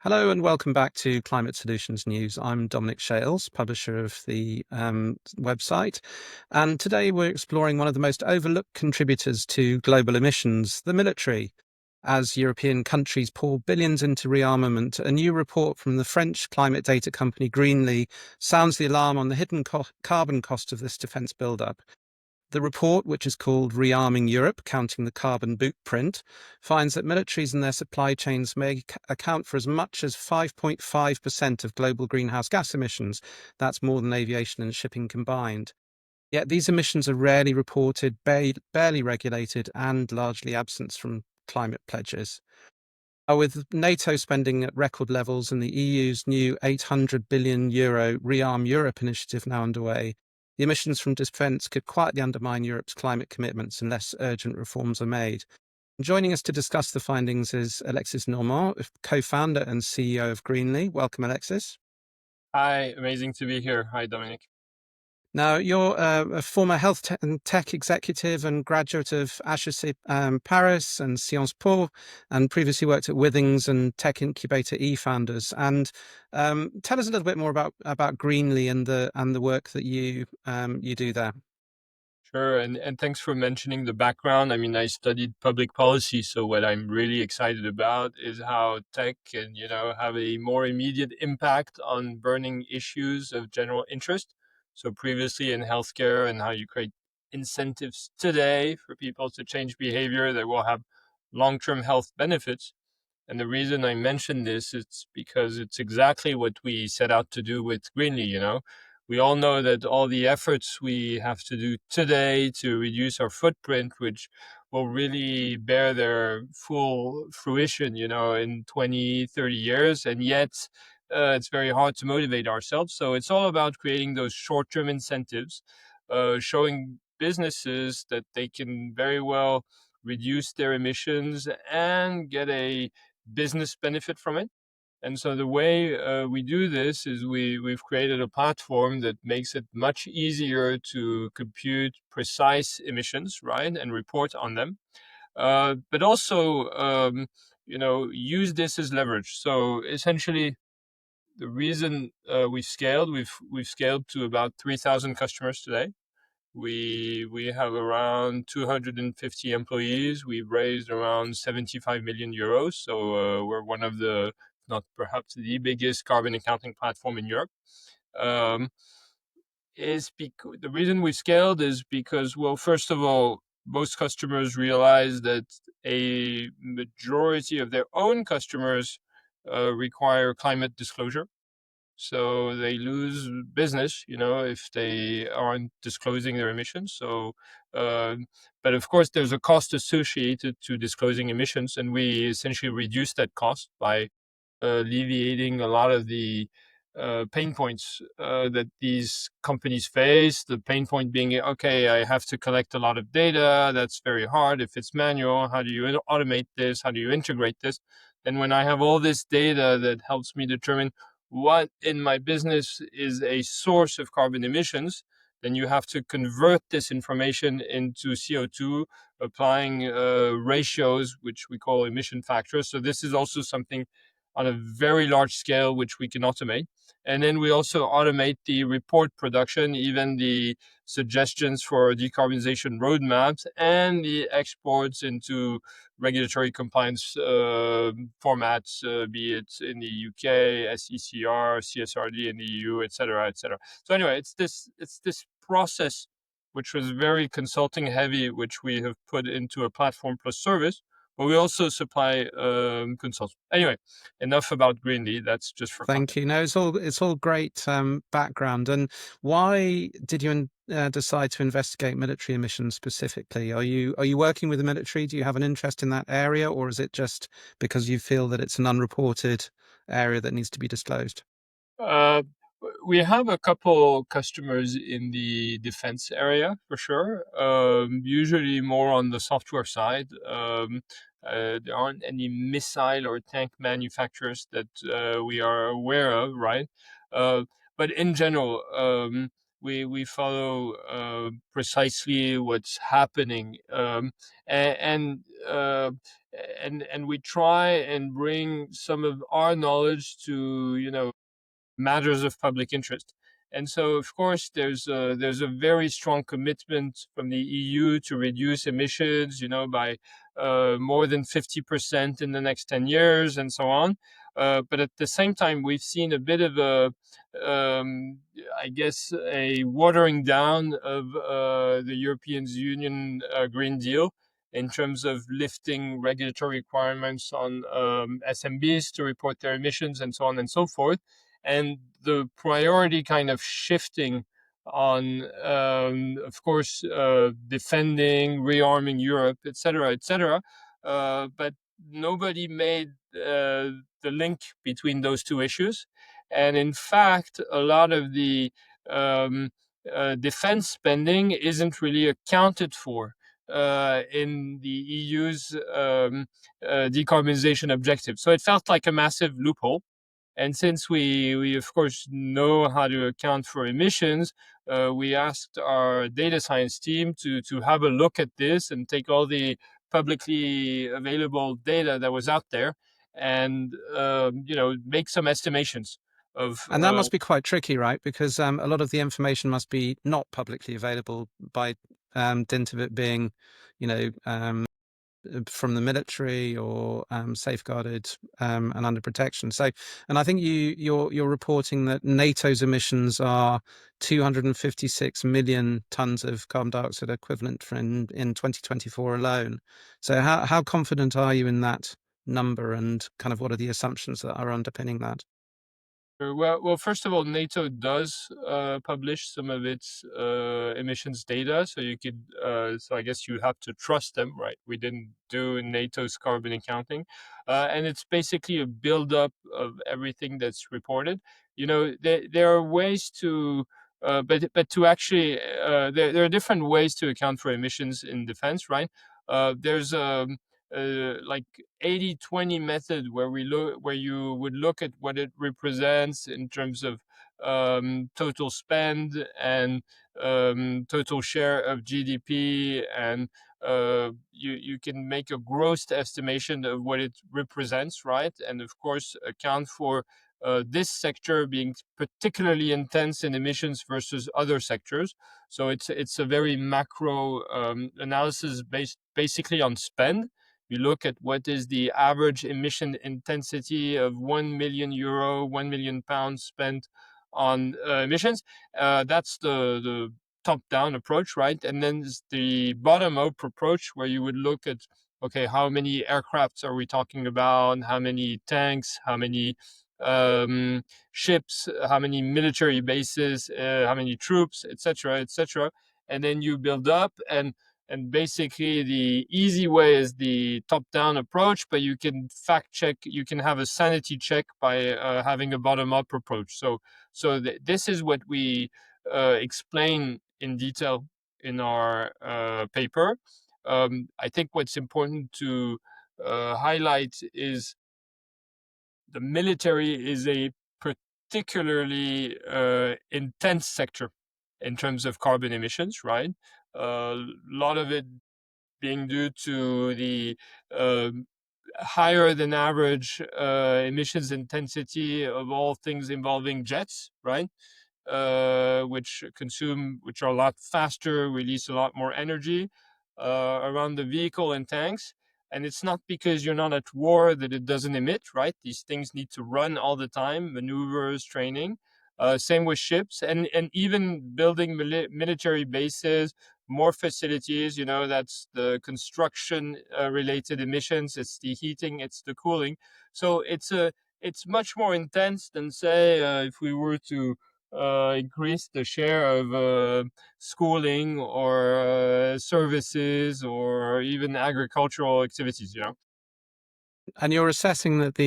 Hello and welcome back to Climate Solutions News. I'm Dominic Shales, publisher of the website. And today we're exploring one of the most overlooked contributors to global emissions, the military. As European countries pour billions into rearmament, a new report from the French climate data company Greenly sounds the alarm on the hidden carbon cost of this defence buildup. The report, which is called Rearming Europe, Counting the Carbon Bootprint, finds that militaries and their supply chains may account for as much as 5.5% of global greenhouse gas emissions. That's more than aviation and shipping combined. Yet these emissions are rarely reported, barely regulated, and largely absent from climate pledges. With NATO spending at record levels and the EU's new €800 billion ReArm Europe initiative now underway, the emissions from defence could quietly undermine Europe's climate commitments unless urgent reforms are made. Joining us to discuss the findings is Alexis Normand, co-founder and CEO of Greenly. Welcome, Alexis. Hi, amazing to be here. Hi, Dominic. Now, you're a former health and tech executive and graduate of HEC Paris and Sciences Po, and previously worked at Withings and tech incubator eFounders. And tell us a little bit more about Greenly and the work that you do there. Sure, and thanks for mentioning the background. I mean, I studied public policy, so what I'm really excited about is how tech can, have a more immediate impact on burning issues of general interest. So previously in healthcare, and how you create incentives today for people to change behavior that will have long-term health benefits. And the reason I mention this is because it's exactly what we set out to do with Greenly. We all know that all the efforts we have to do today to reduce our footprint, which will really bear their full fruition, in 20, 30 years. And yet it's very hard to motivate ourselves. So it's all about creating those short-term incentives, showing businesses that they can very well reduce their emissions and get a business benefit from it. And so the way we do this is we've created a platform that makes it much easier to compute precise emissions, right, and report on them. But also, use this as leverage. So essentially, the reason we've scaled to about 3,000 customers today. We have around 250 employees. We've raised around 75 million euros. So we're one of the, not perhaps the biggest carbon accounting platform in Europe. The reason we scaled is because, well, first of all, most customers realize that a majority of their own customers require climate disclosure. So they lose business, if they aren't disclosing their emissions. So, but of course, there's a cost associated to disclosing emissions, and we essentially reduce that cost by alleviating a lot of the pain points that these companies face. The pain point being, okay, I have to collect a lot of data. That's very hard. If it's manual, how do you automate this? How do you integrate this? And when I have all this data that helps me determine what in my business is a source of carbon emissions, then you have to convert this information into CO2, applying ratios, which we call emission factors. So this is also something on a very large scale, which we can automate. And then we also automate the report production, even the suggestions for decarbonization roadmaps and the exports into regulatory compliance formats, be it in the UK, SECR, CSRD in the EU, et cetera, et cetera. So anyway, it's this process which was very consulting heavy, which we have put into a platform plus service, but we also supply consultants. Anyway, enough about Greenly. That's just for Thank context. you. No, it's all great background. And why did you decide to investigate military emissions specifically? Are you working with the military? Do you have an interest in that area, or is it just because you feel that it's an unreported area that needs to be disclosed? Uh, we have a couple customers in the defense area for sure. Usually more on the software side. There aren't any missile or tank manufacturers that we are aware of, right? But in general, we follow precisely what's happening, and and we try and bring some of our knowledge to matters of public interest. And so, of course, there's a very strong commitment from the EU to reduce emissions, by more than 50% in the next 10 years, and so on. But at the same time, we've seen a bit of um, I guess, a watering down of the European Union Green Deal in terms of lifting regulatory requirements on SMBs to report their emissions, and so on and so forth, and the priority kind of shifting on, of course, defending, rearming Europe, etc., etc. But nobody made the link between those two issues. And in fact, a lot of the um, defense spending isn't really accounted for in the EU's decarbonization objective. So it felt like a massive loophole. And since we of course know how to account for emissions, we asked our data science team to have a look at this and take all the publicly available data that was out there, and make some estimations of. And that must be quite tricky, right? Because a lot of the information must be not publicly available by dint of it being, you know, from the military or safeguarded and under protection. So, and I think you're reporting that NATO's emissions are 256 million tons of carbon dioxide equivalent in 2024 alone. So, how confident are you in that number, and kind of what are the assumptions that are underpinning that? Well, first of all, NATO does publish some of its emissions data, so you could. So I guess you have to trust them, right? We didn't do NATO's carbon accounting, and it's basically a buildup of everything that's reported. There are ways to, but to actually, there are different ways to account for emissions in defense, right? There's like 80-20 method where you would look at what it represents in terms of total spend and total share of GDP, and you can make a gross estimation of what it represents, right? And of course account for this sector being particularly intense in emissions versus other sectors. So it's a very macro analysis based basically on spend. You look at what is the average emission intensity of €1 million, £1 million spent on emissions. That's the top-down approach, right? And then there's the bottom-up approach, where you would look at, okay, how many aircrafts are we talking about? How many tanks? How many ships? How many military bases? How many troops, etc., etc. And then you build up, and basically the easy way is the top-down approach, but you can fact check, you can have a sanity check by having a bottom-up approach. So this is what we explain in detail in our paper. I think what's important to highlight is the military is a particularly intense sector in terms of carbon emissions, right? A lot of it being due to the higher than average emissions intensity of all things involving jets, right? Which are a lot faster, release a lot more energy around the vehicle and tanks. And it's not because you're not at war that it doesn't emit, right? These things need to run all the time, maneuvers, training. Same with ships, and even building military bases, more facilities. That's the construction related emissions. It's the heating, it's the cooling. So it's much more intense than, say, if we were to increase the share of schooling or services or even agricultural activities. And you're assessing that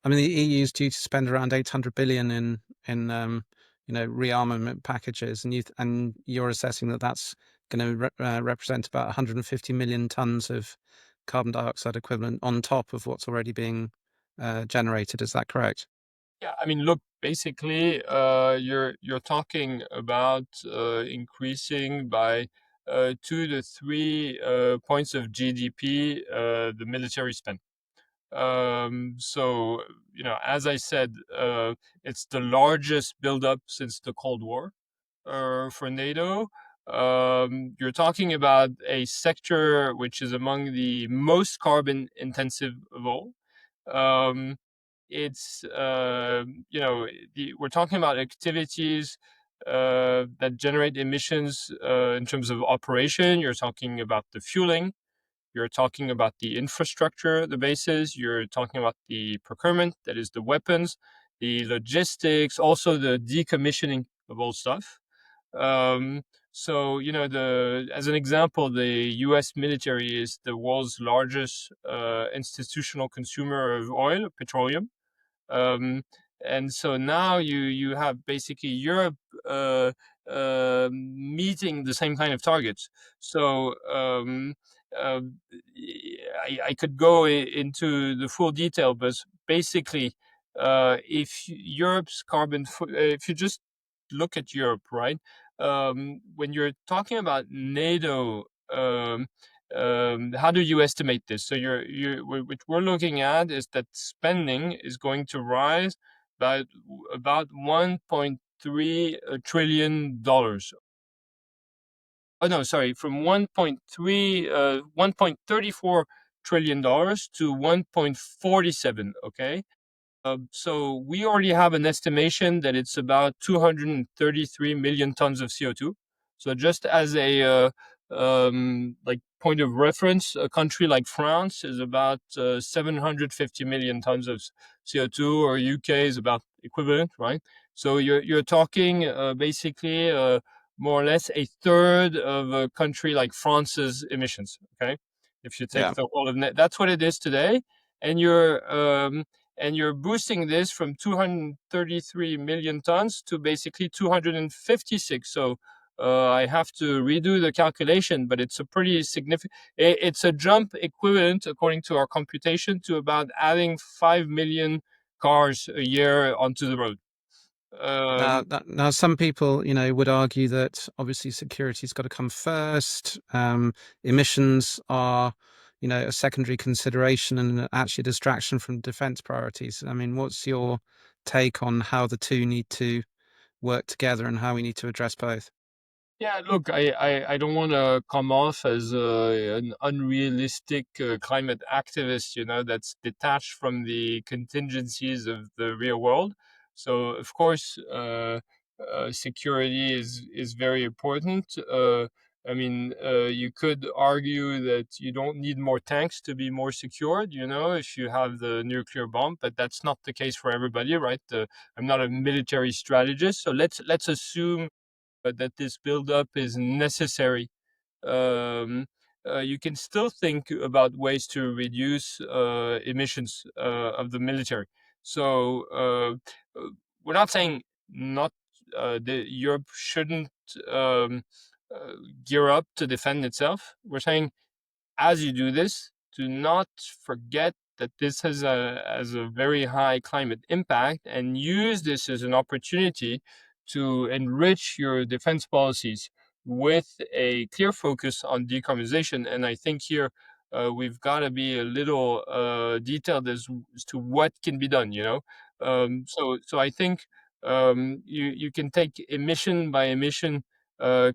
I mean, the EU is due to spend around 800 billion in rearmament packages, and you're assessing that that's going to represent about 150 million tons of carbon dioxide equivalent on top of what's already being generated. Is that correct? Yeah, I mean, look, basically, you're talking about increasing by 2 to 3 points of GDP the military spend. So, as I said, it's the largest buildup since the Cold War for NATO. You're talking about a sector which is among the most carbon intensive of all. Um, it's we're talking about activities that generate emissions in terms of operation. You're talking about the fueling. You're talking about the infrastructure, the bases. You're talking about the procurement, that is the weapons, the logistics, also the decommissioning of old stuff. Um, so, as an example, the U.S. military is the world's largest institutional consumer of oil, petroleum. Um, and so now you have basically Europe meeting the same kind of targets. So uh, I could go into the full detail, but basically, if Europe's if you just look at Europe, right? When you're talking about NATO, how do you estimate this? So what we're looking at is that spending is going to rise by about 1.3 trillion dollars. Oh no, sorry, from 1.34 trillion dollars to 1.47. Okay, so we already have an estimation that it's about 233 million tons of CO2. So just as a like point of reference, a country like France is about 750 million tons of CO2, or UK is about equivalent, right? So you're talking basically more or less a third of a country like France's emissions. Okay, if you take Yeah. the whole of that's what it is today, and you're boosting this from 233 million tons to basically 256. So I have to redo the calculation, but it's a pretty significant. It's a jump equivalent, according to our computation, to about adding 5 million cars a year onto the road. Now, Um, now, some people, would argue that obviously security's got to come first. Emissions are, a secondary consideration and actually a distraction from defense priorities. I mean, what's your take on how the two need to work together and how we need to address both? Yeah, look, I don't want to come off as an unrealistic climate activist, that's detached from the contingencies of the real world. So, of course, security is very important. I mean, you could argue that you don't need more tanks to be more secured, if you have the nuclear bomb, but that's not the case for everybody, right? I'm not a military strategist, so let's assume that this buildup is necessary. Um, you can still think about ways to reduce emissions of the military. So we're not saying not the Europe shouldn't um, uh, gear up to defend itself. We're saying as you do this, do not forget that this has a very high climate impact, and use this as an opportunity to enrich your defense policies with a clear focus on decarbonization. And I think here we've got to be a little detailed as to what can be done. So I think you can take emission by emission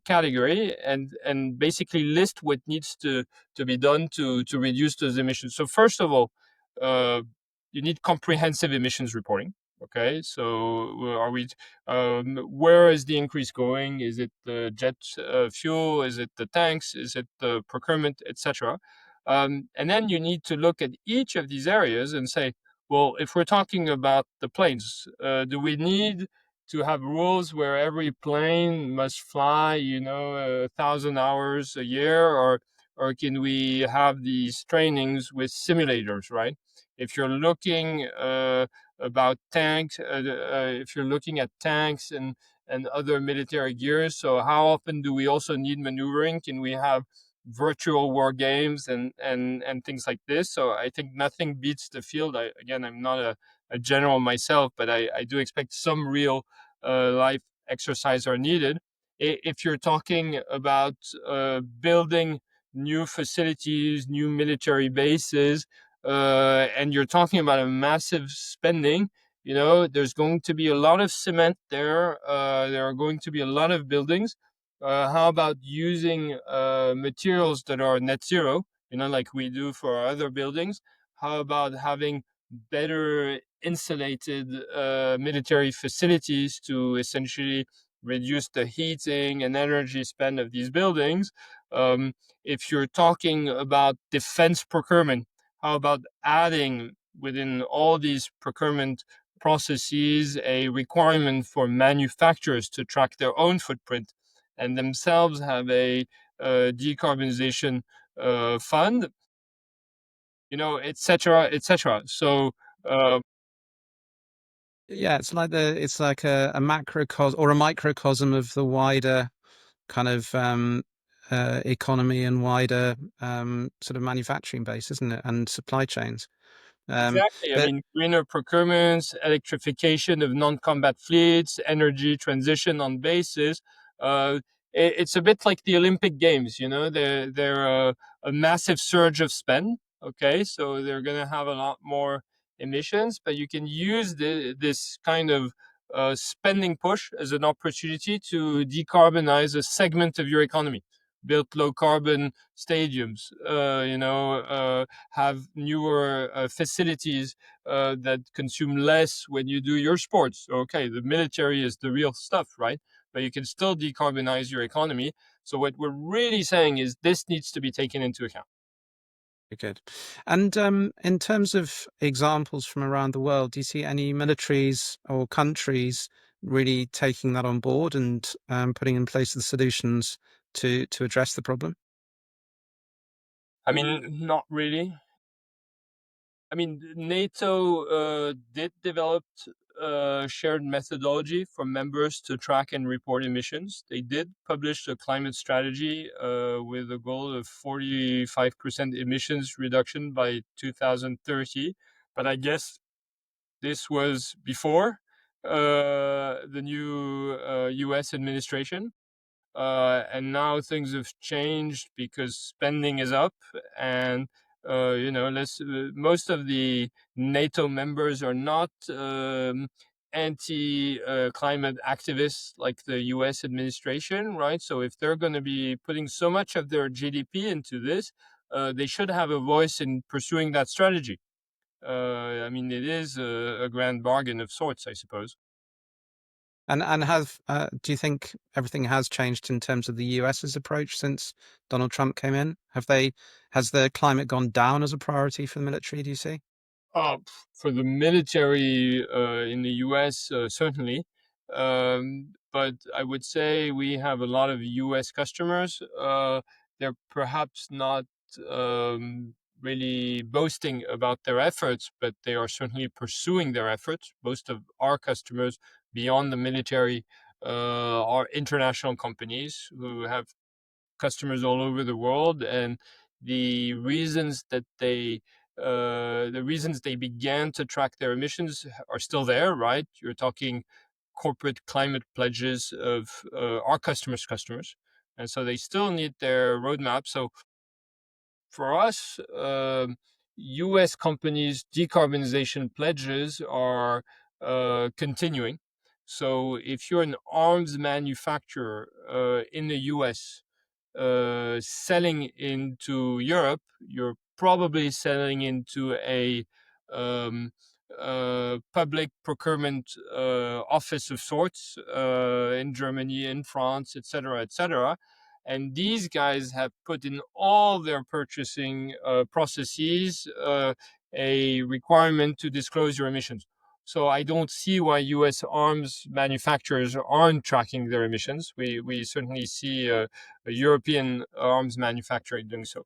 category and basically list what needs to be done to reduce those emissions. So first of all, uh, you need comprehensive emissions reporting. Okay, so where is the increase going? Is it the jet fuel? Is it the tanks? Is it the procurement, etc.? And then you need to look at each of these areas and say, well, if we're talking about the planes, do we need to have rules where every plane must fly, 1,000 hours a year, or can we have these trainings with simulators, right? If you're looking about tanks, if you're looking at tanks and other military gears, so how often do we also need maneuvering? Can we have virtual war games and things like this? So I think nothing beats the field. Again, I'm not a general myself, but I do expect some real life exercise are needed. If you're talking about building new facilities, new military bases, and you're talking about a massive spending, there's going to be a lot of cement there. There are going to be a lot of buildings. How about using materials that are net zero, like we do for our other buildings? How about having better insulated military facilities to essentially reduce the heating and energy spend of these buildings? If you're talking about defense procurement, how about adding within all these procurement processes a requirement for manufacturers to track their own footprint and themselves have a decarbonization fund, et cetera, et cetera. So, uh, Yeah, it's like a macrocosm or a microcosm of the wider kind of economy and wider sort of manufacturing base, isn't it? And supply chains. exactly. I But mean, greener procurements, electrification of non-combat fleets, energy transition on bases. Uh, it's a bit like the Olympic Games. They're a massive surge of spend. Okay, so they're going to have a lot more emissions, but you can use this kind of spending push as an opportunity to decarbonize a segment of your economy. Build low carbon stadiums. Have newer facilities that consume less when you do your sports. Okay, the military is the real stuff, right? But you can still decarbonize your economy. So what we're really saying is this needs to be taken into account. good. And in terms of examples from around the world, do you see any militaries or countries really taking that on board and putting in place the solutions to address the problem? I mean, not really. I mean, NATO did develop shared methodology for members to track and report emissions. They did publish a climate strategy with a goal of 45% emissions reduction by 2030. But I guess this was before the new US administration. And now things have changed because spending is up, and most of the NATO members are not anti-climate activists like the U.S. administration, right? So if they're going to be putting so much of their GDP into this, they should have a voice in pursuing that strategy. I mean, it is a grand bargain of sorts, I suppose. And have do you think everything has changed in terms of the US's approach since Donald Trump came in? Has the climate gone down as a priority for the military, do you see? Uh, for the military in the US, certainly. But I would say we have a lot of US customers. They're perhaps not really boasting about their efforts, but they are certainly pursuing their efforts. Most of our customers beyond the military are international companies who have customers all over the world, and the reasons that the reasons they began to track their emissions are still there, right? You're talking corporate climate pledges of our customers, and so they still need their roadmap. So for us, U.S. companies' decarbonization pledges are continuing. So if you're an arms manufacturer in the U.S. Selling into Europe, you're probably selling into a um, public procurement office of sorts in Germany, in France, etc., etc. And these guys have put in all their purchasing processes a requirement to disclose your emissions. So I don't see why U.S. arms manufacturers aren't tracking their emissions. We certainly see a European arms manufacturer doing so.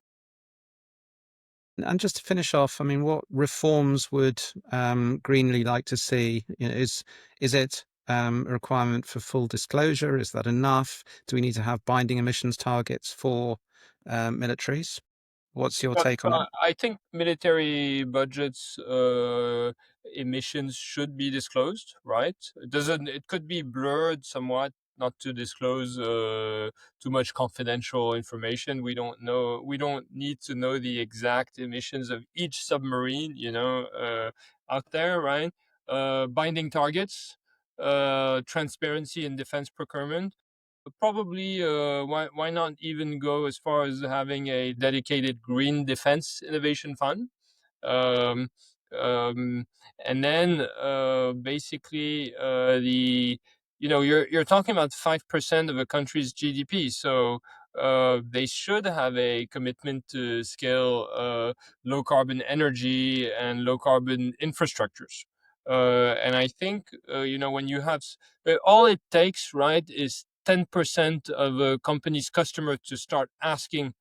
And just to finish off, I mean, what reforms would Greenly like to see? Is it a requirement for full disclosure? Is that enough? Do we need to have binding emissions targets for militaries? What's your take on it? I think military budgets emissions should be disclosed, right? It doesn't. It could be blurred somewhat, not to disclose too much confidential information. We don't know. We don't need to know the exact emissions of each submarine, out there, right? Binding targets, transparency in defense procurement. Probably, why not even go as far as having a dedicated green defense innovation fund? Um, um, and then basically the you're talking about 5% of a country's GDP, so they should have a commitment to scale low carbon energy and low carbon infrastructures. And I think when you have all it takes, right, is 10% of a company's customer to start asking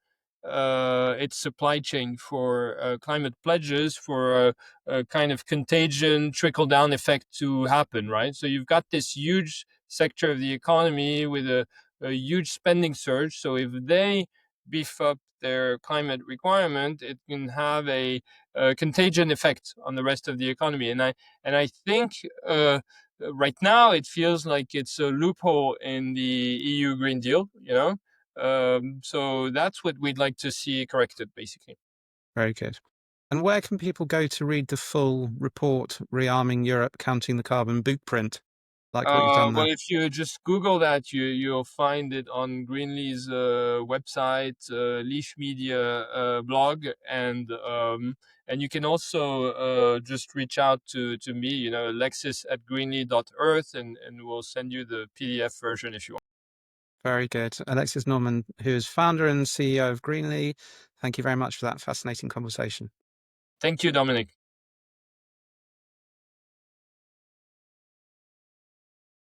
its supply chain for climate pledges, for a kind of contagion trickle down effect to happen, right? So you've got this huge sector of the economy with a huge spending surge. So if they beef up their climate requirement, it can have a contagion effect on the rest of the economy. And I think right now it feels like it's a loophole in the EU Green Deal, so that's what we'd like to see corrected, basically. Very good. And where can people go to read the full report, Rearming Europe, Counting the Carbon Bootprint, like what you've done Well, there? if you just Google that, you'll find it on Greenly's website, Leash Media blog, and you can also just reach out to me, Alexis at greenly.earth, and we'll send you the PDF version if you want. Very good. Alexis Normand, who is founder and CEO of Greenly, thank you very much for that fascinating conversation. Thank you, Dominic.